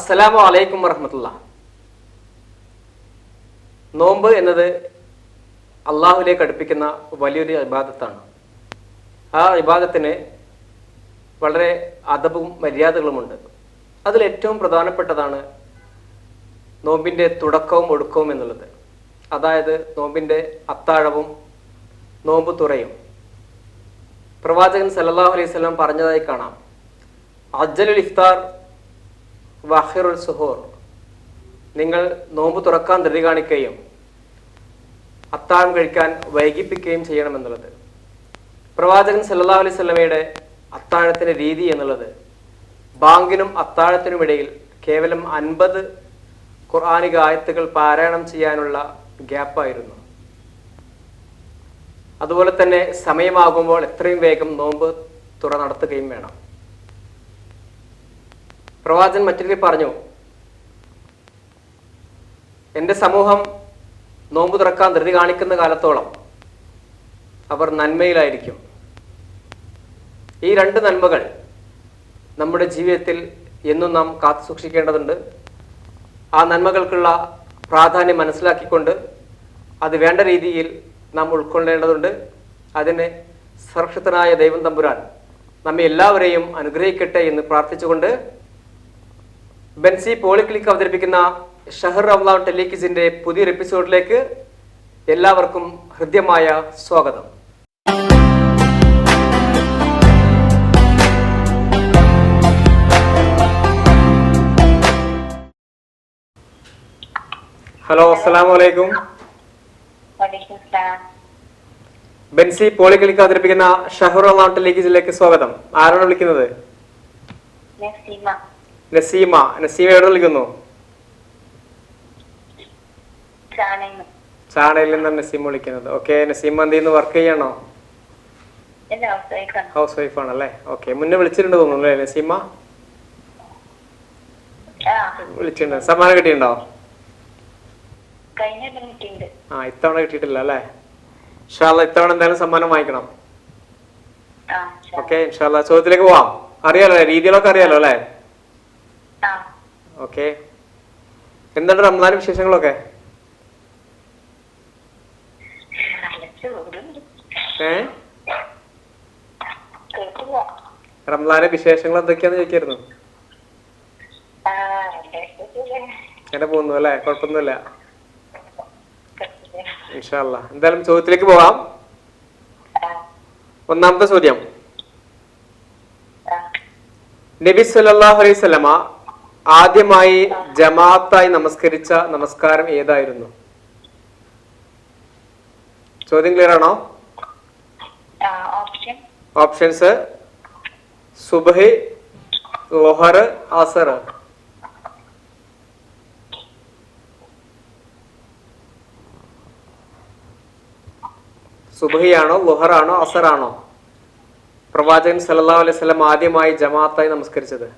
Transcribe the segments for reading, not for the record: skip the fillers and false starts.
അസ്സലാമു അലൈക്കും വറഹ്മത്തുള്ളാഹി. നോമ്പ് എന്നത് അള്ളാഹുവിലേക്ക് അടുപ്പിക്കുന്ന വലിയൊരു ഇബാദത്താണ്. ആ ഇബാദത്തിന് വളരെ അദബും മര്യാദകളുമുണ്ട്. അതിലേറ്റവും പ്രധാനപ്പെട്ടതാണ് നോമ്പിൻ്റെ തുടക്കവും ഒടുക്കവും എന്നുള്ളത്. അതായത് നോമ്പിൻ്റെ അത്താഴവും നോമ്പ് തുറയും. പ്രവാചകൻ സല്ലല്ലാഹു അലൈഹി വസല്ലം പറഞ്ഞതായി കാണാം, അജ്ജലുൽ ഇഫ്താർ വഅഖിറുൽ സുഹൂർ. നിങ്ങൾ നോമ്പ് തുറക്കാൻ ധൃതി കാണിക്കുകയും അത്താഴം കഴിക്കാൻ വൈകിപ്പിക്കുകയും ചെയ്യണമെന്നുള്ളത്. പ്രവാചകൻ സല്ലല്ലാഹു അലൈഹി വസല്ലമയുടെ അത്താഴത്തിൻ്റെ രീതി എന്നുള്ളത് ബാങ്കിനും അത്താഴത്തിനുമിടയിൽ കേവലം 50 ഖുർആനിക ആയത്തുകൾ പാരായണം ചെയ്യാനുള്ള ഗ്യാപ്പായിരുന്നു. അതുപോലെ തന്നെ സമയമാകുമ്പോൾ എത്രയും വേഗം നോമ്പ് തുറ നടത്തുകയും വേണം. പ്രവാചകൻ മറ്റൊരു പറഞ്ഞു, എൻ്റെ സമൂഹം നോമ്പ് തുറക്കാൻ ധൃതി കാണിക്കുന്ന കാലത്തോളം അവർ നന്മയിലായിരിക്കും. ഈ 2 നന്മകൾ നമ്മുടെ ജീവിതത്തിൽ എന്നും നാം കാത്തു സൂക്ഷിക്കേണ്ടതുണ്ട്. ആ നന്മകൾക്കുള്ള പ്രാധാന്യം മനസ്സിലാക്കിക്കൊണ്ട് അത് വേണ്ട രീതിയിൽ നാം ഉൾക്കൊള്ളേണ്ടതുണ്ട്. അതിന് സർവശക്തനായ ദൈവം തമ്പുരാൻ നമ്മെ എല്ലാവരെയും അനുഗ്രഹിക്കട്ടെ എന്ന് പ്രാർത്ഥിച്ചുകൊണ്ട് ബെൻസി പോളിക്ലിനിക് അവതരിപ്പിക്കുന്ന ഷഹർ റമളാൻ ടെലിക്വിസിന്റെ പുതിയൊരു എപ്പിസോഡിലേക്ക് എല്ലാവർക്കും ഹൃദ്യമായ സ്വാഗതം. ഹലോ, അസ്സലാമു അലൈക്കും. ബെൻസി പോളിക്ലിനിക് അവതരിപ്പിക്കുന്ന ഷഹർ റമളാൻ ടെലിക്വിസിലേക്ക് സ്വാഗതം. ആരാണ് വിളിക്കുന്നത്? നസീമ. നസീമ എവിടെ വിളിക്കുന്നു? ചാണയിൽ നിന്നാണ് നസീമ വിളിക്കുന്നത്. ഓക്കെ, നസീമ എന്ത് ചെയ്യുന്നു? വർക്ക് ചെയ്യണോ? ഹൗസ് വൈഫ് ആണല്ലേ? ഓക്കെ, മുന്നേ വിളിച്ചിട്ടുണ്ട് തോന്നുന്നു അല്ലേ നസീമ? വിളിച്ചിട്ടുണ്ട്. സമ്മാനം കിട്ടിയിട്ടുണ്ടോ? ഇത്തവണ കിട്ടിയിട്ടില്ല അല്ലേ? ഇൻഷാ അല്ലാഹ് ഇത്തവണ എന്തായാലും സമ്മാനം വാങ്ങിക്കണം. ഓക്കെ, ഇൻഷാ അല്ലാഹ് ചോദ്യത്തിലേക്ക് പോവാം. അറിയാലോ, രീതികളൊക്കെ അറിയാലോ അല്ലേ? ഓക്കെ, എന്താണ് റംസാൻ വിശേഷങ്ങളൊക്കെ? റംസാന്റെ വിശേഷങ്ങൾ എന്തൊക്കെയാന്ന് ചോദിക്കായിരുന്നു. അങ്ങനെ പോകുന്നു അല്ലേ? കുഴപ്പമൊന്നുമില്ല. ഇൻഷാ അല്ലാഹ് എന്തായാലും ചോദ്യത്തിലേക്ക് പോവാം. ഒന്നാമത്തെ ചോദ്യം, നബി സല്ലല്ലാഹു അലൈഹി വസല്ലമ ആദ്യമായി ജമാഅത്തായി നമസ്കരിച്ച നമസ്കാരം ഏതായിരുന്നു? ചോദ്യം ക്ലിയർ ആണോ? ഓപ്ഷൻസ്: സുബ്ഹ്, ളുഹർ, അസർ. സുബ്ഹിയാണോ, ളുഹറാണോ, അസറാണോ പ്രവാചകൻ സല്ലല്ലാഹു അലൈഹി വസല്ലം ആദ്യമായി ജമാഅത്തായി നമസ്കരിച്ചത്?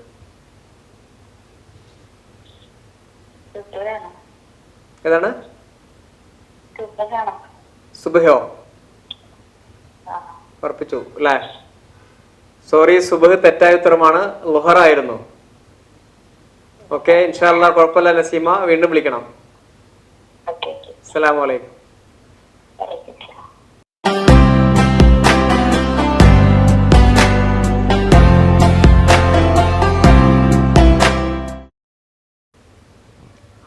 ഏതാണ്? സുബ്ഹോ? ഉറപ്പിച്ചു അല്ലേ? സോറി, സുബ്ഹ് തെറ്റായ ഉത്തരമാണ്. ളുഹർ ആയിരുന്നു. ഓക്കെ, ഇൻഷാ അല്ലാഹ് കുഴപ്പമില്ല നസീമ, വീണ്ടും വിളിക്കണം. അസ്സലാമു അലൈക്കും.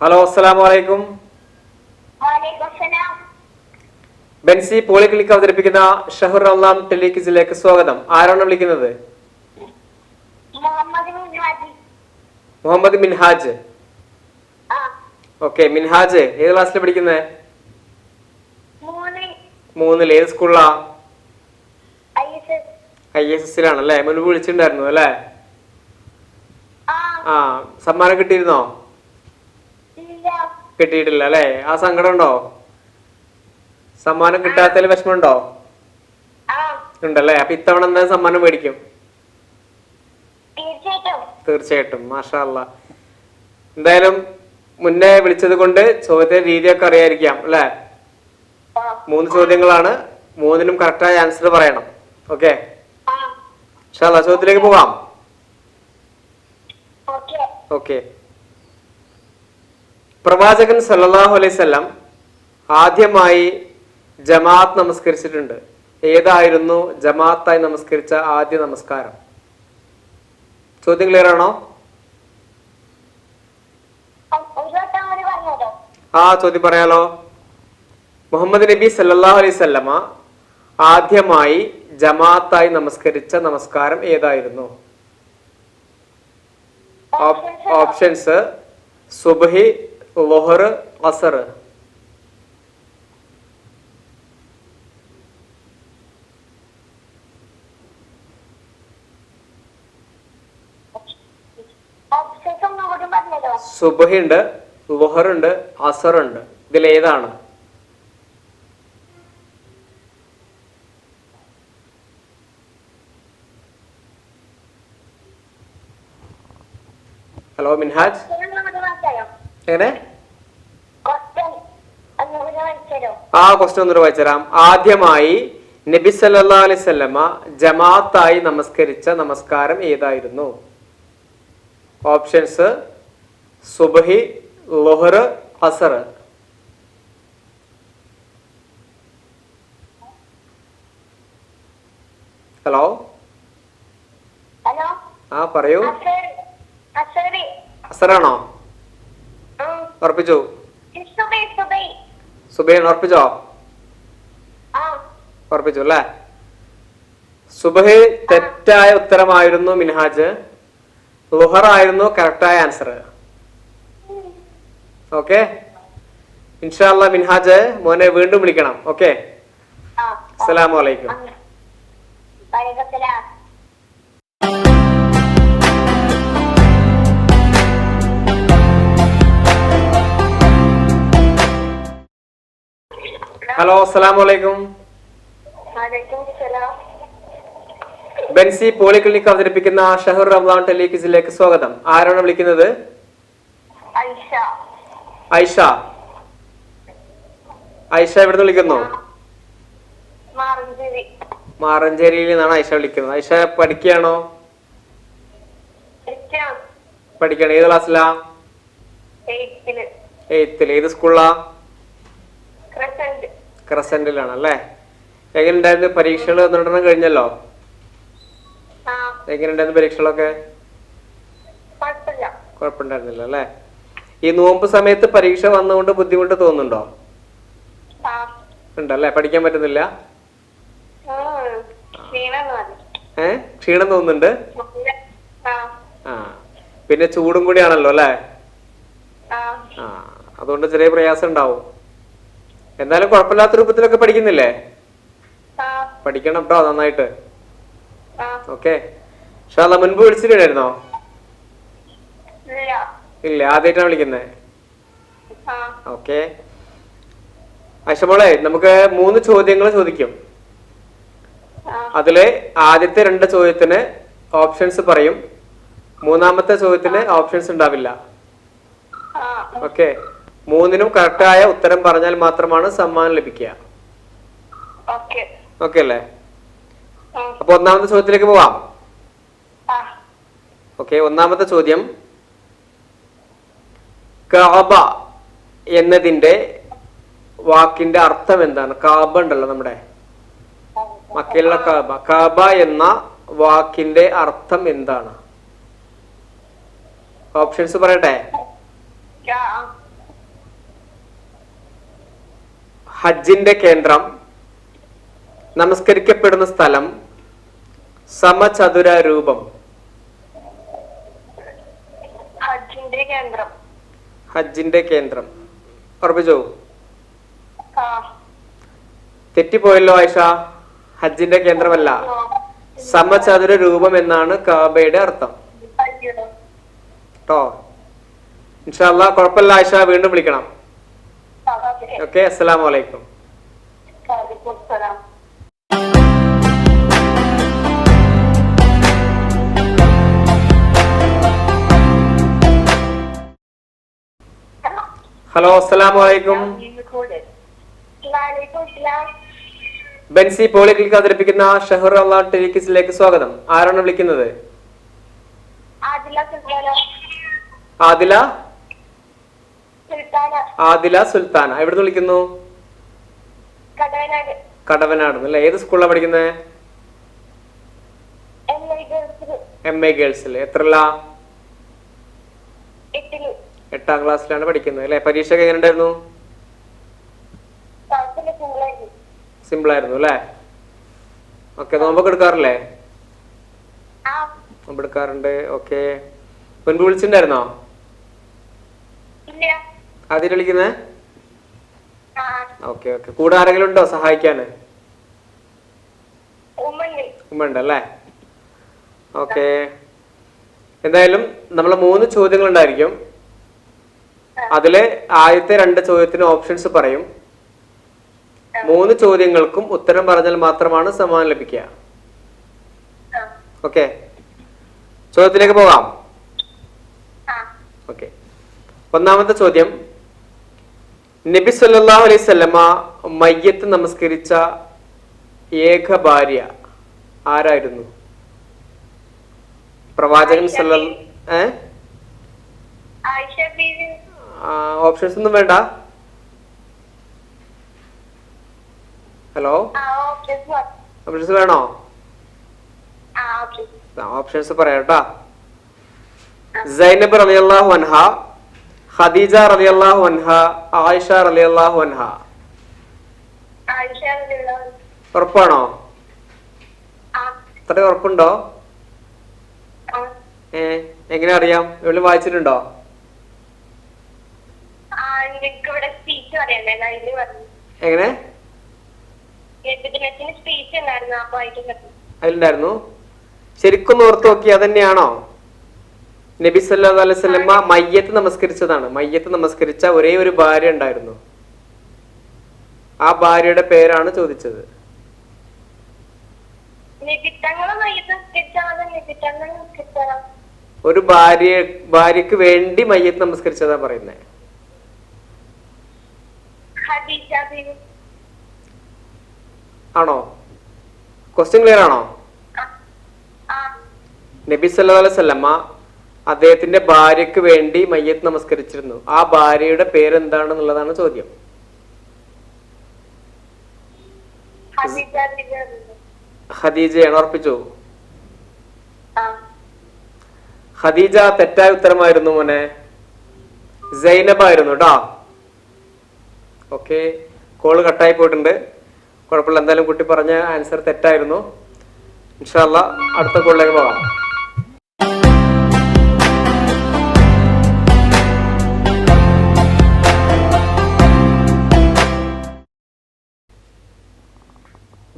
ഹലോ, അസ്സലാമു അലൈക്കും. ബെൻസി പോളിക്ലിനിക് അവതരിപ്പിക്കുന്ന ഷഹർ റമളാൻ ടെലിക്വിസിലേക്ക് സ്വാഗതം. ആരാണ് വിളിക്കുന്നത്? മുഹമ്മദ് മിൻഹാജ്. ഓക്കെ, മിൻഹാജ് ഏത് ക്ലാസ്സിലാണ് പഠിക്കുന്നത്? 3. ഏത് സ്കൂളിലാ? ISS ലാണല്ലേ? മുൻപ് വിളിച്ചിട്ടുണ്ടായിരുന്നു അല്ലേ? സമ്മാനം കിട്ടിയിരുന്നോ? കിട്ടിയിട്ടില്ല അല്ലേ? ആ സങ്കടം ഉണ്ടോ? സമ്മാനം കിട്ടാത്തതിൽ വിഷമമുണ്ടോ? ഉണ്ടല്ലേ? അപ്പൊ ഇത്തവണ എന്താ സമ്മാനം മേടിക്കും? തീർച്ചയായിട്ടും. മാഷാ അല്ലാഹ്. എന്തായാലും മുന്നേ വിളിച്ചത് കൊണ്ട് ചോദ്യത്തിന്റെ രീതിയൊക്കെ അറിയാതിരിക്കാം അല്ലെ? 3 ചോദ്യങ്ങളാണ്. 3നും കറക്റ്റായ ആൻസർ പറയണം. ഓക്കെ, ഇൻഷാ അല്ലാഹ് ചോദ്യത്തിലേക്ക് പോവാം. ഓക്കെ, പ്രവാചകൻ സല്ലല്ലാഹു അലൈഹി വസല്ലം ആദ്യമായി ജമാഅത്ത് നമസ്കരിച്ചിട്ടുണ്ട്. ഏതായിരുന്നു ജമാഅത്തായി നമസ്കരിച്ച ആദ്യ നമസ്കാരം? ചോദ്യം ക്ലിയർ ആണോ? ആ ചോദ്യം പറയാലോ. മുഹമ്മദ് നബി സല്ലല്ലാഹു അലൈഹി വസല്ലമ ആദ്യമായി ജമാഅത്തായി നമസ്കരിച്ച നമസ്കാരം ഏതായിരുന്നു? ഓപ്ഷൻസ്: സുബ്ഹി, ളുഹർ, അസർ. സുബ്ഹി ഉണ്ട്, ളുഹർ ഉണ്ട്, അസർ ഉണ്ട്. ഇതിലേതാണ്? ഹലോ മിൻഹാജ്, എങ്ങനെ? ആ ക്വസ്റ്റ്യൻ ഒന്നുകൂടെ വായിച്ചുതരാം. ആദ്യമായി നബി സല്ലല്ലാഹു അലൈഹി വസല്ലമ ജമാഅത്തായി നമസ്കരിച്ച നമസ്കാരം ഏതായിരുന്നു? ഓപ്ഷൻസ്: സുബ്ഹി, ളുഹർ, അസർ. ഹലോ, ആ പറയൂ. അസറാണോ? ഉറപ്പിച്ചു? സുബൈൻ ഉറപ്പിച്ചോ? ഉറപ്പിച്ചു അല്ലേ? സുബ്ഹി തെറ്റായ ഉത്തരമായിരുന്നു മിൻഹാജ്. ളുഹർ ആയിരുന്നു കറക്റ്റായ ആൻസർ. ഓക്കെ, ഇൻഷാ അല്ലാഹ് മിൻഹാജ് മോനെ വീണ്ടും വിളിക്കണം. ഓക്കെ, അസ്സലാമു അലൈക്കും. ഹലോ, അസ്സലാമു അലൈക്കും. ബെൻസി പോളിക്ലിനിക് അവതരിപ്പിക്കുന്ന ഷഹർ റമദാൻ ടെലിക്വിസിലേക്ക് സ്വാഗതം. ആരാണ് വിളിക്കുന്നത്? ഐഷ. ഐഷ എവിടുന്ന് വിളിക്കുന്നു? മാറഞ്ചേരിയിൽ നിന്നാണ് ഐഷ വിളിക്കുന്നത്. ഐഷ പഠിക്കുകയാണോ? പഠിക്കണം. ഏത് ക്ലാസ്സിലാ? 8th. ഏത് സ്കൂളിലാ? ക്രസന്റിലാണ് അല്ലേ? എങ്ങനെയുണ്ടായിരുന്നു പരീക്ഷകൾ? 12 കഴിഞ്ഞല്ലോ. എങ്ങനെയുണ്ടായിരുന്നു പരീക്ഷകളൊക്കെ? കുഴപ്പമുണ്ടായിരുന്നില്ല അല്ലേ? ഈ നോമ്പ് സമയത്ത് പരീക്ഷ വന്നുകൊണ്ട് ബുദ്ധിമുട്ട് തോന്നുന്നുണ്ടോ? ഉണ്ടല്ലേ? പഠിക്കാൻ പറ്റുന്നില്ല? ക്ഷീണം തോന്നുന്നുണ്ട്. ആ, പിന്നെ ചൂടും കൂടിയാണല്ലോ അല്ലേ? ആ, അതുകൊണ്ട് ചെറിയ പ്രയാസം ഉണ്ടാവും. എന്നാലും കുഴപ്പമില്ലാത്ത രൂപത്തിലൊക്കെ പഠിക്കുന്നില്ലേ? പഠിക്കണം കേട്ടോ നന്നായിട്ട്. ഓക്കെ, മുൻപ് വിളിച്ചിട്ടുണ്ടായിരുന്നോ? ഇല്ല, ആദ്യമായിട്ടാണ് വിളിക്കുന്നത്. ഓക്കെ ഐഷമോളെ, നമുക്ക് 3 ചോദ്യങ്ങൾ ചോദിക്കും. അതില് ആദ്യത്തെ 2 ചോദ്യത്തിന് ഓപ്ഷൻസ് പറയും. 3ാമത്തെ ചോദ്യത്തിന് ഓപ്ഷൻസ് ഉണ്ടാവില്ല. ഓക്കെ, 3നും കറക്റ്റായ ഉത്തരം പറഞ്ഞാൽ മാത്രമാണ് സമ്മാനം ലഭിക്കുക. ഓക്കെ അല്ലേ? അപ്പൊ 1ാമത്തെ ചോദ്യത്തിലേക്ക് പോവാം. ഓക്കെ, 1ാമത്തെ ചോദ്യം: കഅബ എന്നതിന്റെ വാക്കിന്റെ അർത്ഥം എന്താണ്? കഅബ ഉണ്ടല്ലോ നമ്മുടെ മക്കയിലുള്ള കഅബ. കഅബ എന്ന വാക്കിന്റെ അർത്ഥം എന്താണ്? ഓപ്ഷൻസ് പറയട്ടെ. ഹജ്ജിന്റെ കേന്ദ്രം, നമസ്കരിക്കപ്പെടുന്ന സ്ഥലം, സമചതുര രൂപം. ഹജ്ജിന്റെ കേന്ദ്രം ഉറപ്പിച്ചോ? തെറ്റിപ്പോയല്ലോ ആയിഷ. ഹജ്ജിന്റെ കേന്ദ്രമല്ല, സമചതുര രൂപം എന്നാണ് കഅബയുടെ അർത്ഥം കേട്ടോ. ഇൻഷാ അല്ലാഹ് കുഴപ്പമില്ല ആയിഷ, വീണ്ടും വിളിക്കണം. ഓക്കെ, അസ്സലാമു അലൈക്കും. ഹലോ, അസ്സലാമു അലൈക്കും. ബെൻസി പോളിക്ലിനിക് അവതരിപ്പിക്കുന്ന ഷഹർ റമദാൻ ടെലിക്വിസിലേക്ക് സ്വാഗതം. ആരാണ് വിളിക്കുന്നത്? ആദില. ആദില സുൽത്താന. എവിടുന്ന് വിളിക്കുന്നു? കടവനാട് അല്ലേ? ഏത് സ്കൂളിലാണ് പഠിക്കുന്നത്? MA ഗേൾസിൽ. എത്രല്ല? 8ാം ക്ലാസ്സിലാണ് പഠിക്കുന്നത് അല്ലെ? പരീക്ഷയൊക്കെ എങ്ങനെ ഉണ്ടായിരുന്നു? സിമ്പിൾ ആയിരുന്നു അല്ലേ? ഓക്കെ. നോമ്പൊക്കെ എടുക്കാറില്ലേ? നോമ്പ് എടുക്കാറുണ്ട്. ഓക്കെ. മുൻപ് വിളിച്ചിട്ടുണ്ടായിരുന്നോ? ആദ്യം വിളിക്കുന്നേ? Okay okay. കൂടെ ആരെങ്കിലും ഉണ്ടോ സഹായിക്കാന്? ഉമ്മ ഉണ്ടല്ലേ? ഓക്കെ. എന്തായാലും നമ്മളെ 3 ചോദ്യങ്ങൾ ഉണ്ടായിരിക്കും. അതില് ആദ്യത്തെ 2 ചോദ്യത്തിന് ഓപ്ഷൻസ് പറയും. 3 ചോദ്യങ്ങൾക്കും ഉത്തരം പറഞ്ഞാൽ മാത്രമാണ് സമ്മാനം ലഭിക്കുക. ഓക്കെ. ചോദ്യത്തിലേക്ക് പോകാം. ഓക്കെ. ഒന്നാമത്തെ ചോദ്യം, നബി സല്ലല്ലാഹു അലൈഹി വസല്ലമ മയ്യത്ത് നമസ്കരിച്ച ഏക ഭാര്യ ആരായിരുന്നു? പ്രവാചകൻ ഓപ്ഷൻസ് ഒന്നും വേണ്ട. ഹലോ, ഓപ്ഷൻസ് വേണോ? ഓപ്ഷൻസ് പറയാട്ടാ. സൈനബ് റളിയല്ലാഹു അൻഹ, ഖദീജ റളിയല്ലാഹു അൻഹ, ആയിഷ റളിയല്ലാഹു അൻഹ. ഉറപ്പാണോ? അത്ര ഉറപ്പുണ്ടോ? എങ്ങനെ അറിയാം? എവിടെ വായിച്ചിട്ടുണ്ടോ? എങ്ങനെ അതിലുണ്ടായിരുന്നു? ശരിക്കും ഓർത്ത് നോക്കി. അതന്നെയാണോ? നബി സല്ലല്ലാഹു അലൈഹി വസല്ലമ മയ്യത്ത് നമസ്കരിച്ചതാണ്. മയ്യത്ത് നമസ്കരിച്ച ഒരേ ഒരു ഭാര്യ ഉണ്ടായിരുന്നു. ആ ഭാര്യയുടെ പേരാണ് ചോദിച്ചത്. ഒരു ഭാര്യക്ക് വേണ്ടി മയ്യത്ത് നമസ്കരിച്ചതാ പറയുന്നേ. ആണോ? ക്വസ്റ്റ്യൻ ക്ലിയർ ആണോ? നബി സല്ലല്ലാഹു അലൈഹി വസല്ലമ അദ്ദേഹത്തിന്റെ ഭാര്യക്ക് വേണ്ടി മയ്യത്ത് നമസ്കരിച്ചിരുന്നു. ആ ഭാര്യയുടെ പേരെന്താണെന്നുള്ളതാണ് ചോദ്യം. ഖദീജയാണ്. ഉറപ്പിച്ചു? ഖദീജ തെറ്റായ ഉത്തരമായിരുന്നു മോനെ. സൈനബായിരുന്നു കേട്ടോ. ഓക്കെ. കോള് കട്ടായി പോയിട്ടുണ്ട്. കുഴപ്പമില്ല. എന്തായാലും കുട്ടി പറഞ്ഞ ആൻസർ തെറ്റായിരുന്നു. ഇൻഷാ അല്ലാഹ് അടുത്ത കോളിലേക്ക് പോകാം.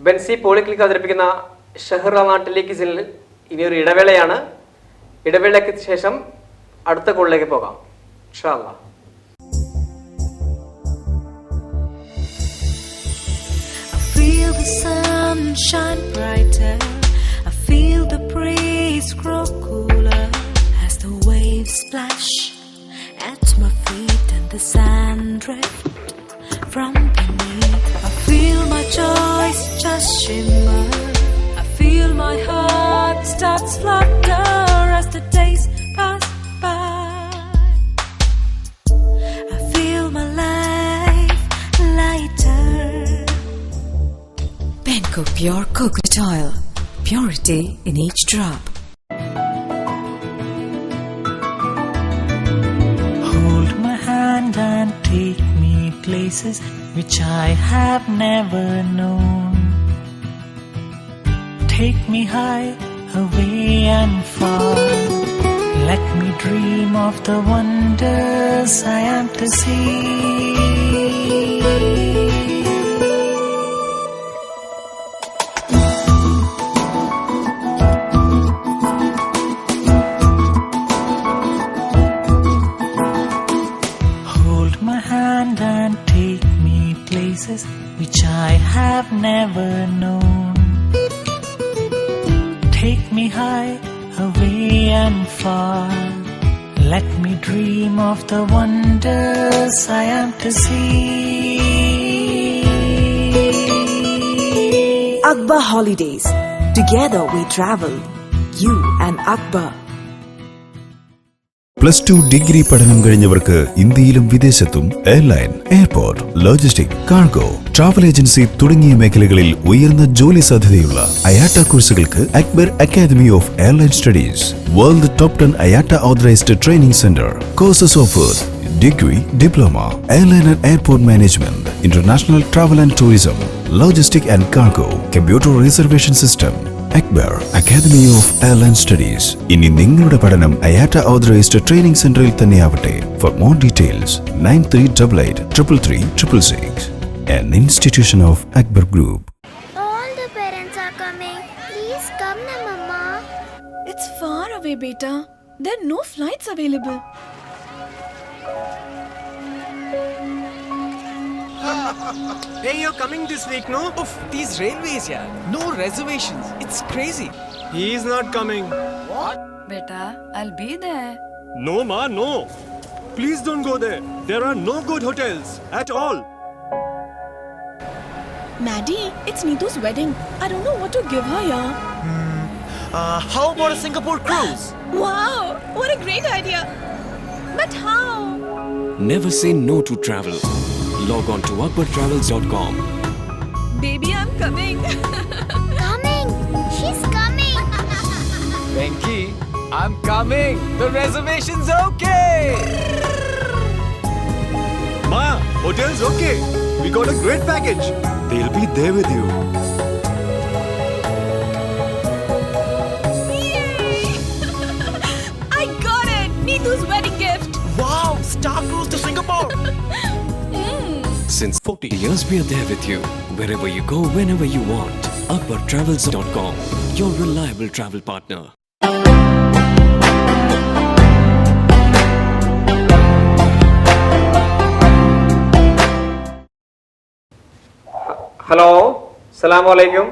ബെൻസി പോളിക്ലിനിക് അവതരിപ്പിക്കുന്ന ഷഹർ നാട്ടിലേക്ക് ചെല്ല്. ഇനിയൊരു ഇടവേളയാണ്. ഇടവേളയ്ക്ക് ശേഷം അടുത്ത കോളിലേക്ക് പോകാം ഇൻഷാ അല്ലാഹ്. The sun shine brighter, I feel the breeze grow cooler as the waves splash at my feet and the sand drift from beneath. I feel my joys just shimmer, I feel my heart starts flutter as the days pass by. I feel my life lighter. Benco Pure Coconut Oil. Purity in each drop. Hold my hand and take me places which I have never known. Take me high, away and far. Let me dream of the wonders I am to see. Which I have never known. Take me high, away and far. Let me dream of the wonders I am to see. Akbar Holidays. Together we travel. You and Akbar. +2 degree പഠനം കഴിഞ്ഞവർക്ക് ഇന്ത്യയിലും വിദേശത്തും airline, airport, logistic, cargo, travel agency തുടങ്ങിയ മേഖലകളിൽ ഉയർന്ന ജോലി സാധ്യതയുള്ള IATA കോഴ്സുകൾക്ക് Akbar academy of airline studies, world top 10 IATA authorised training centre. Courses offered: degree, diploma, airline and airport management, international travel and tourism, logistic and cargo, computer reservation system. Akbar academy of airline studies. ഇനി നിങ്ങളുടെ പഠനം IATA authorised training സെന്ററിൽ തന്നെയാവട്ടെ. For more details 9388333666. An institution of Akbar Group. All the parents are coming. Please come na, Mama. It's far away, beta. There are no flights available. Hey, you're coming this week, no? Oof, these railways, yeah. No reservations. It's crazy. He's not coming. Beta, I'll be there. No, Ma, no. Please don't go there. There are no good hotels at all. Maddie, it's Neetu's wedding. I don't know what to give her, yeah. How about a Singapore cruise? Wow, what a great idea. But how? Never say no to travel. Log on to akbartravels.com. Baby, I'm coming. Coming. She's coming. Venki, I'm coming. The reservation's okay. Ma, hotel's okay. We got a great package. They'll be there with you. Yay! I got it. Neetu's wedding gift. Wow, Star Cruise to Singapore. Since 40 years, we are there with you. Wherever you go, whenever you want. akbartravels.com. Your reliable travel partner. Hello, അസ്സലാമു അലൈക്കും.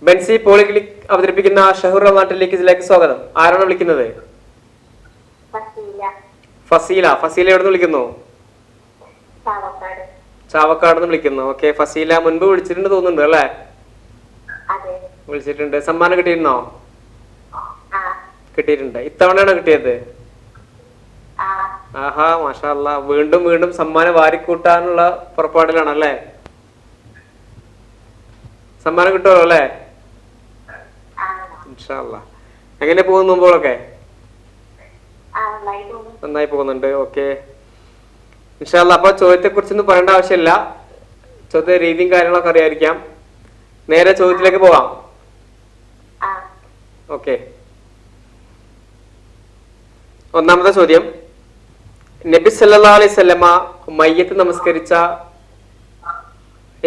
Benzy polyclinic അവതരിപ്പിക്കുന്ന ഷഹൂർ നാട്ടിലേക്ക് ഇതിലേക്ക് സ്വാഗതം. ആരാണ് വിളിക്കുന്നത്? ഫസീല. ഫസീല എവിടെ നിന്ന് വിളിക്കുന്നു? ചാവക്കാട് നിന്ന് വിളിക്കുന്നു. ഓക്കെ, ഫസീല മുൻപ് വിളിച്ചിട്ടുണ്ട് തോന്നുന്നുണ്ട് അല്ലേ? വിളിച്ചിട്ടുണ്ട്. സമ്മാനം കിട്ടിയിരുന്നോ? കിട്ടിയിട്ടുണ്ട്. ഇത്തവണയാണോ കിട്ടിയത്? ആഹാ, മാഷാ അല്ലാ. വീണ്ടും വീണ്ടും സമ്മാനം വാരിക്കൂട്ടാനുള്ള പുറപ്പാടിലാണല്ലേ? സമ്മാനം കിട്ടുമല്ലോ അല്ലേ? ഇൻഷാ അല്ലാ. എങ്ങനെ പോകുന്നു മുമ്പോളൊക്കെ? നന്നായി പോകുന്നുണ്ട്. ഓക്കെ, ഇൻഷാ അല്ലാ. അപ്പൊ ചോദ്യത്തെ കുറിച്ചൊന്നും പറയേണ്ട ആവശ്യമില്ല. ചോദ്യ രീതിയും കാര്യങ്ങളൊക്കെ അറിയാതിരിക്കാം. നേരെ ചോദ്യത്തിലേക്ക് പോവാം. ഓക്കെ, ഒന്നാമത്തെ ചോദ്യം. നബി സല്ലല്ലാഹു അലൈഹി വസല്ലമ മയ്യത്ത് നമസ്കരിച്ച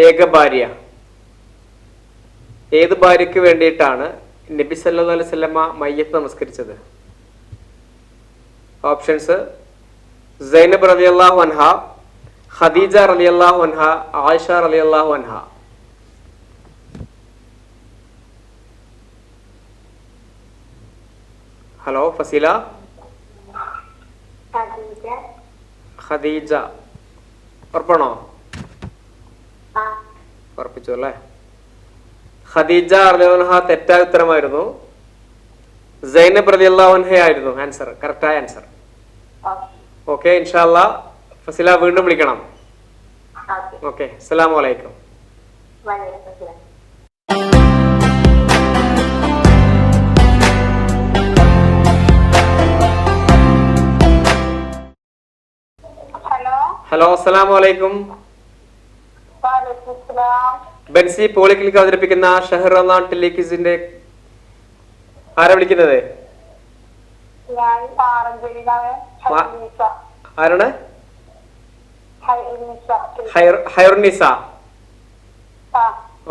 ഏക ഭാര്യ ഏത് ഭാര്യക്ക് വേണ്ടിയിട്ടാണ് നബി സല്ലല്ലാഹു അലൈഹി വസല്ലമ മയ്യത്ത് നമസ്കരിച്ചത്? ഓപ്ഷൻസ്: സൈനബ് റളിയല്ലാഹു അൻഹ, ഖദീജ റളിയല്ലാഹു അൻഹ, ആയിഷ റളിയല്ലാഹു അൻഹ. ഹലോ ഫസീല. ഖദീജ. ഉറപ്പാണോ? ഉറപ്പിച്ചു അല്ലേ? ഖദീജ റളിയല്ലാഹു അൻഹ തെറ്റായ ഉത്തരമായിരുന്നു. സൈനബ് റളിയല്ലാഹു അൻഹ ആയിരുന്നു ആൻസർ, കറക്റ്റായ ആൻസർ. ഓക്കെ, ഇൻഷാ അല്ലാ. ഫസീല വീണ്ടും വിളിക്കണം. ഓക്കെ, അസ്സലാമു അലൈക്കും. ഹലോ, അസ്സലാമു അലൈക്കും. ബെൻസി പോളിക്ലിനിക് അവതരിപ്പിക്കുന്ന ഷഹർ ടെലിവിസിന്റെ ആരാ വിളിക്കുന്നത്? ആരാണ്? ഹൈറുന്നിസ.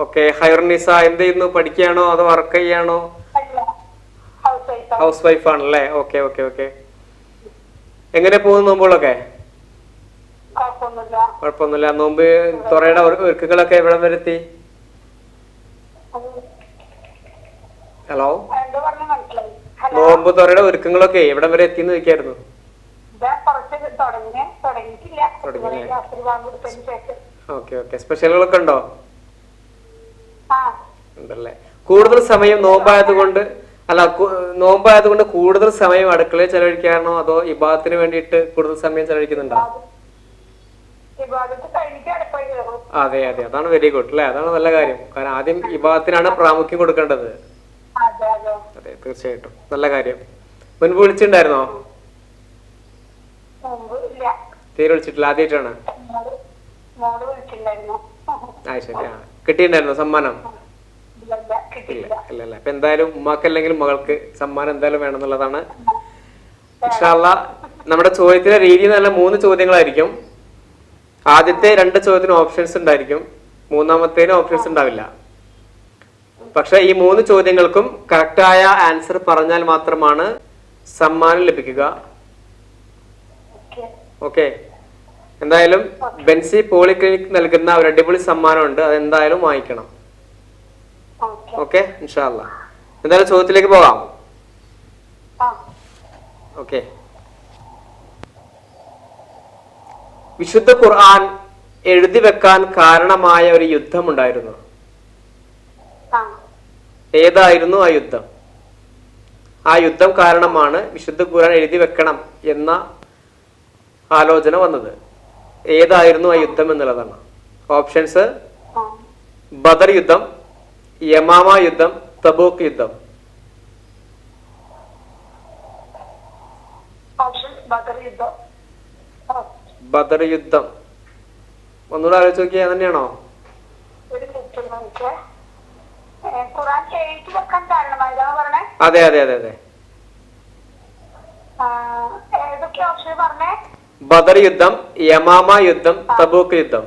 ഓക്കെ, ഹൈറുന്നിസ എന്ത് ചെയ്യുന്നു? പഠിക്കുകയാണോ അതോ വർക്ക് ചെയ്യാണോ? ഹൗസ് വൈഫ് ആണല്ലേ? Okay okay okay. എങ്ങനെ പോകുന്നു നോമ്പുകളൊക്കെ? കുഴപ്പമൊന്നുമില്ല. നോമ്പ് തുറയുടെ ഒരുക്കങ്ങളൊക്കെ എവിടെ വരെ എത്തി? ഹലോ, നോമ്പ് തുറയുടെ ഒരുക്കങ്ങളൊക്കെ എവിടെ വരെ എത്തി എന്ന് ചോദിക്കായിരുന്നു. Okay okay. സ്പെഷ്യലുകളൊക്കെ ഉണ്ടോ? ഉണ്ടല്ലേ. കൂടുതൽ സമയം നോമ്പായത് കൊണ്ട് അല്ല നോമ്പായതുകൊണ്ട് കൂടുതൽ സമയം അടുക്കളയിൽ ചെലവഴിക്കാണോ അതോ ഇബാദത്തിന് വേണ്ടിയിട്ട് കൂടുതൽ സമയം ചെലവഴിക്കുന്നുണ്ടോ? അതെ അതെ, അതാണ് വെരി ഗുഡ് അല്ലെ, അതാണ് നല്ല കാര്യം. കാരണം ആദ്യം ഇബാദത്തിനാണ് പ്രാമുഖ്യം കൊടുക്കേണ്ടത്. അതെ തീർച്ചയായിട്ടും നല്ല കാര്യം. മുൻപ് വിളിച്ചിട്ടുണ്ടായിരുന്നോ? തീരെ വിളിച്ചിട്ടില്ല, ആദ്യമായിട്ടാണ്. ശരി. ആ കിട്ടിയിട്ടുണ്ടായിരുന്നോ സമ്മാനം? ഇല്ല ഇല്ല ഇല്ല. അപ്പൊ എന്തായാലും ഉമ്മാക്കല്ലെങ്കിൽ മകൾക്ക് സമ്മാനം എന്തായാലും വേണമെന്നുള്ളതാണ്. ഇൻഷാ അല്ലാഹ് നമ്മുടെ ചോദ്യത്തിന്റെ രീതി നല്ല 3 ചോദ്യങ്ങളായിരിക്കും. ആദ്യത്തെ 2 ചോദ്യത്തിന് ഓപ്ഷൻസ് ഉണ്ടായിരിക്കും, മൂന്നാമത്തേന് ഓപ്ഷൻസ് ഉണ്ടാവില്ല. പക്ഷെ ഈ 3 ചോദ്യങ്ങൾക്കും കറക്റ്റായ ആൻസർ പറഞ്ഞാൽ മാത്രമാണ് സമ്മാനം ലഭിക്കുക. ഓക്കെ, എന്തായാലും ബെൻസി പോളിക്ലിനിക് നൽകുന്ന ഒരു അടിപൊളി സമ്മാനമുണ്ട്, അതെന്തായാലും വാങ്ങിക്കണം. ഓക്കെ ഇൻഷാ അല്ലാഹ്. എന്തായാലും ചോദ്യത്തിലേക്ക് പോകാം. ഓക്കെ, വിശുദ്ധ ഖുർആൻ എഴുതി വെക്കാൻ കാരണമായ ഒരു യുദ്ധമുണ്ടായിരുന്നു. ഏതായിരുന്നു ആ യുദ്ധം? ആ യുദ്ധം കാരണമാണ് വിശുദ്ധ ഖുർആൻ എഴുതി വെക്കണം എന്ന ആലോചന വന്നത്. ഏതായിരുന്നു ആ യുദ്ധം എന്നുള്ളതാണ്. ഓപ്ഷൻസ്: ബദർ യുദ്ധം, യമാമ യുദ്ധം, തബൂക്ക് യുദ്ധം. ബദർ യുദ്ധം ഒന്നുകൂടെ ആലോചിച്ച് നോക്കിയാൽ തന്നെയാണോ? അതെ അതെ അതെ അതെ. ബദർ യുദ്ധം, യമാമ യുദ്ധം, തബൂക്ക് യുദ്ധം.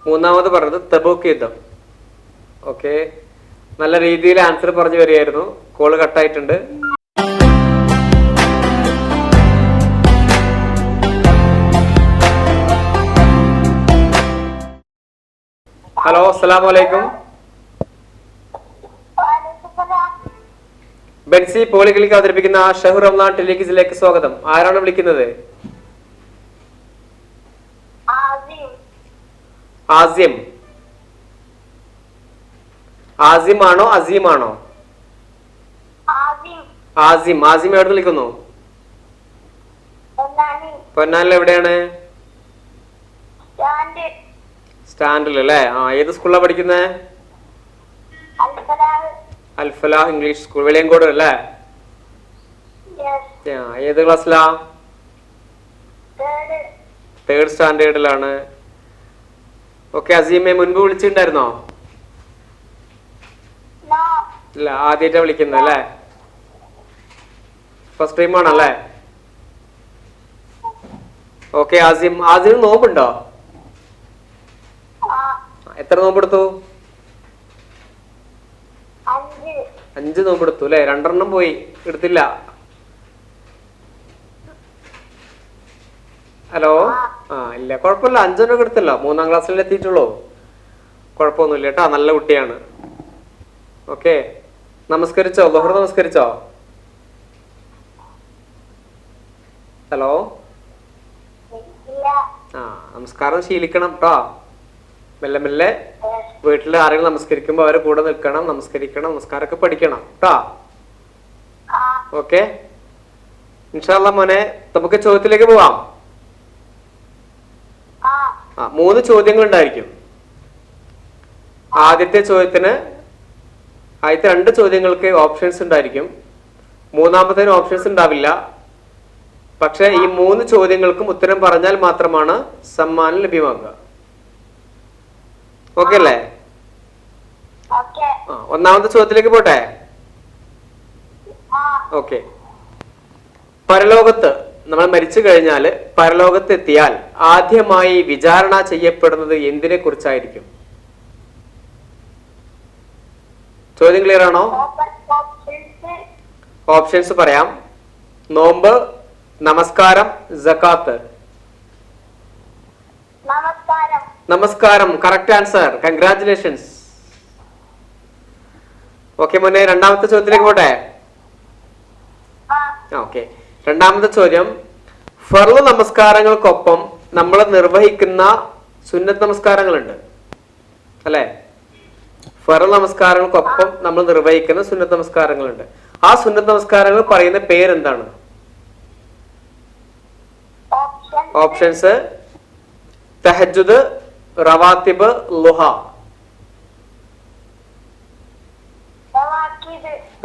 മൂന്നാമത് പറഞ്ഞത് തബൂക്ക് യുദ്ധം. ഓക്കെ, നല്ല രീതിയിൽ ആൻസർ പറഞ്ഞു വരികയായിരുന്നു. കോള് കട്ടായിട്ടുണ്ട്. ഹലോ, അസ്സലാമു അലൈക്കും. ബെൻസി പോളിക്ലിനിക് അവതരിപ്പിക്കുന്ന ഷഹർ റമദാൻ ടെലിവിഷനിലേക്ക് സ്വാഗതം. ആരാണ് വിളിക്കുന്നത്? ആസിം. ആസിം ആണോ അസീം ആണോ? ആസിം. ആസിം എവിടെ വിളിക്കുന്നു? പൊന്നാനിൽ എവിടെയാണ്? സ്റ്റാൻഡിൽ അല്ലേ? ആ, ഏത് സ്കൂളിലാണ് പഠിക്കുന്നത്? അൽഫലാഹ് ഇംഗ്ലീഷ് സ്കൂൾ, വെളിയങ്കോട് അല്ലേ? ഏത് ക്ലാസ്സിലാ? 3rd സ്റ്റാൻഡേർഡിലാണ്. ഓക്കെ, അസീമെ മുൻപ് വിളിച്ചിട്ടുണ്ടായിരുന്നോ? ഇല്ല, ആദ്യമായിട്ടാ വിളിക്കുന്നത് അല്ലേ? ഫസ്റ്റ് ടൈം ആണല്ലേ? ഓക്കെ ആസിം, ആസിം നോമ്പുണ്ടോ? എത്ര നോമ്പെടുത്തു? 5 നോമ്പെടുത്തു അല്ലെ? 2 പോയി, എടുത്തില്ല. ഹലോ. ഇല്ല, കുഴപ്പമില്ല, 5 എടുത്തല്ലോ. 3ാം ക്ലാസ്സിൽ എത്തിയിട്ടുള്ളൂ. കുഴപ്പമൊന്നുമില്ല കേട്ടോ, നല്ല കുട്ടിയാണ്. ഓക്കെ, നമസ്കരിച്ചോ? ദുഹർ നമസ്കരിച്ചോ? ഹലോ. നമസ്കാരം ശീലിക്കണം കേട്ടോ. മെല്ലെ മെല്ലെ വീട്ടിൽ ആരെങ്കിലും നമസ്കരിക്കുമ്പോ അവരെ കൂടെ നിൽക്കണം, നമസ്കരിക്കണം, നമസ്കാരമൊക്കെ പഠിക്കണം കേട്ടോ. ഓക്കെ ഇൻഷാ അല്ലാഹ് മോനെ, നമുക്ക് ചോദ്യത്തിലേക്ക് പോവാം. 3 ചോദ്യങ്ങൾ ഉണ്ടായിരിക്കും. ആദ്യത്തെ 2 ചോദ്യങ്ങൾക്ക് ഓപ്ഷൻസ് ഉണ്ടായിരിക്കും. മൂന്നാമത്തേന് ഓപ്ഷൻസ് ഉണ്ടാവില്ല. പക്ഷെ ഈ 3 ചോദ്യങ്ങൾക്കും ഉത്തരം പറഞ്ഞാൽ മാത്രമാണ് സമ്മാനം ലഭ്യമാക്കുക. ഓക്കെ അല്ലേ? ഒന്നാമത്തെ ചോദ്യത്തിലേക്ക് പോട്ടെ. ഓക്കെ, പരലോകത്ത് നമ്മൾ മരിച്ചു കഴിഞ്ഞാല് പരലോകത്ത് എത്തിയാൽ ആദ്യമായി വിചാരണ ചെയ്യപ്പെടുന്നത് എന്തിനെ കുറിച്ചായിരിക്കും? ചോദ്യം ക്ലിയർ ആണോ? ഓപ്ഷൻസ് പറയാം: നോമ്പ്, നമസ്കാരം, സകാത്ത്. നമസ്കാരം കറക്റ്റ് ആൻസർ, കൺഗ്രാറ്റുലേഷൻസ്. ഓക്കെ മോനെ, രണ്ടാമത്തെ ചോദ്യത്തിലേക്ക് പോട്ടെ. ഓക്കെ, രണ്ടാമത്തെ ചോദ്യം, ഫർള് നമസ്കാരങ്ങൾക്കൊപ്പം നമ്മൾ നിർവഹിക്കുന്ന സുന്നത്ത് നമസ്കാരങ്ങളുണ്ട് അല്ലെ? ഫർള് നമസ്കാരങ്ങൾക്കൊപ്പം നമ്മൾ നിർവഹിക്കുന്ന സുന്നത്ത് നമസ്കാരങ്ങളുണ്ട്. ആ സുന്നത്ത് നമസ്കാരങ്ങൾ പറയുന്ന പേരെന്താണ്? ഓപ്ഷൻസ്: തഹജ്ജുദ്, റവാത്തിബ്, ളുഹ.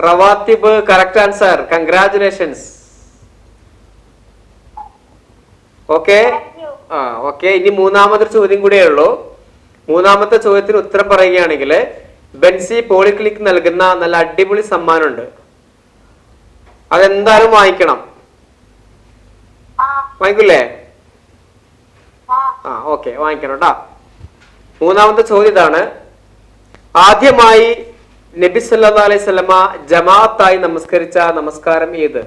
റവാത്തിബ് correct answer. Congratulations. Okay okay. ഇനി മൂന്നാമത്തെ ചോദ്യം കൂടിയേ ഉള്ളൂ. മൂന്നാമത്തെ ചോദ്യത്തിന് ഉത്തരം പറയുകയാണെങ്കിൽ ബെൻസി പോളിക്ലിനിക് നൽകുന്ന നല്ല അടിപൊളി സമ്മാനമുണ്ട്. അതെന്തായാലും വാങ്ങിക്കണം. വാങ്ങിക്കില്ലേ? ഓക്കെ, വാങ്ങിക്കണം കേട്ടാ. മൂന്നാമത്തെ ചോദ്യം ഇതാണ്: ആദ്യമായി നബി സല്ലല്ലാഹു അലൈഹി വസല്ലമ ജമാഅത്തായി നമസ്കരിച്ച നമസ്കാരം ഏത്?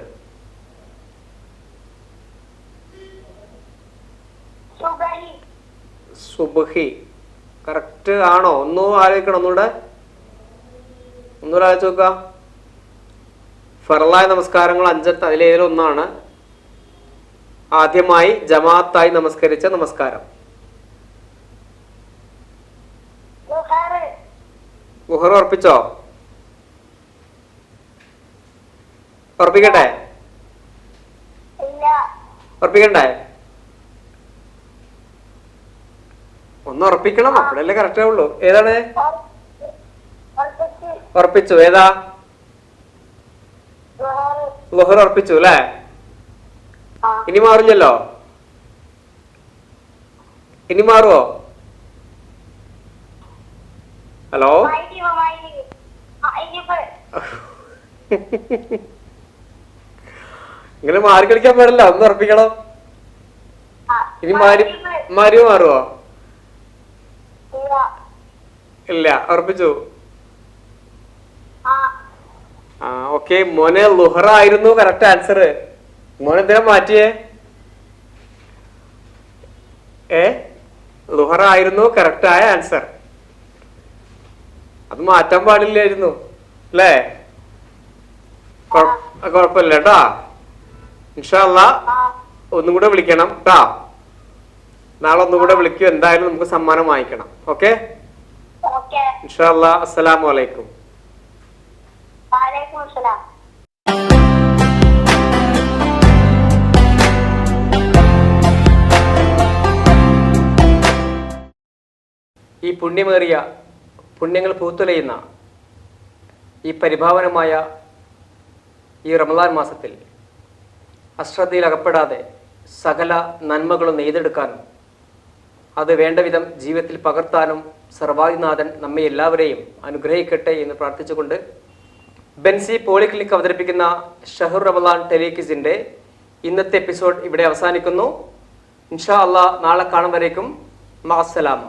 സുബ്ഹി. കറക്റ്റ് ആണോ? ഒന്നും ആലോചിക്കണം. ഒന്നുകൂടെ ആലോചിച്ച് നോക്കുക. ഫർളായ നമസ്കാരങ്ങൾ 5 അതിലേതിലും ഒന്നാണ് ആദ്യമായി ജമാഅത്തായി നമസ്കരിച്ച നമസ്കാരം. ളുഹർ ഉറപ്പിച്ചോ? ഉറപ്പിക്കണ്ടേ? ഒന്ന് ഉറപ്പിക്കണം, അപ്പോഴല്ലേ കറക്റ്റ് ആവുള്ളൂ. ഏതാണ്? ഉറപ്പിച്ചു. ഏതാ? ളുഹർ ഉറപ്പിച്ചു അല്ലേ? ഇനി മാറില്ലല്ലോ. ഇനി മാറുവോ? ഹലോ, ഇങ്ങനെ മാറി കളിക്കാൻ പാടില്ല. ഒന്ന് ഉറപ്പിക്കണം. ഇനി മാറുവോ? ഇല്ല, ഉറപ്പിച്ചു. ഓക്കെ. മോനെ ളുഹർ ആയിരുന്നു കറക്റ്റ് ആൻസർ. മോനെ എന്തിനാ മാറ്റിയേ? ളുഹർ ആയിരുന്നു കറക്റ്റ് ആയ ആൻസർ. അത് മാറ്റാൻ പാടില്ലായിരുന്നു അല്ലേ? കുഴപ്പമില്ല കേട്ടാ. ഇൻഷാ അല്ലാഹ് ഒന്നും കൂടെ വിളിക്കണം കേട്ടാ. നാളെ ഒന്നും കൂടെ വിളിക്കും. എന്തായാലും നമുക്ക് സമ്മാനം വാങ്ങിക്കണം. ഓക്കെ, ഇൻഷാ അല്ലാഹ്. അസ്സലാമു അലൈക്കും. ഈ പുണ്യങ്ങൾ പൂത്തുലയുന്ന ഈ പരിഭാവനമായ ഈ റമദാൻ മാസത്തിൽ അശ്രദ്ധയിൽ അകപ്പെടാതെ സകല നന്മകളും നെയ്തെടുക്കാനും അത് വേണ്ട വിധം ജീവിതത്തിൽ പകർത്താനും സർവാധിനാഥൻ നമ്മെ എല്ലാവരെയും അനുഗ്രഹിക്കട്ടെ എന്ന് പ്രാർത്ഥിച്ചുകൊണ്ട് ബെൻസി പോളിക്ലിനിക് അവതരിപ്പിക്കുന്ന ഷഹർ റമദാൻ ടെലിക്വിസിന്റെ ഇന്നത്തെ എപ്പിസോഡ് ഇവിടെ അവസാനിക്കുന്നു. ഇൻഷാ അല്ലാഹ് നാളെ കാണും വരേക്കും മഅസ്സലാമ.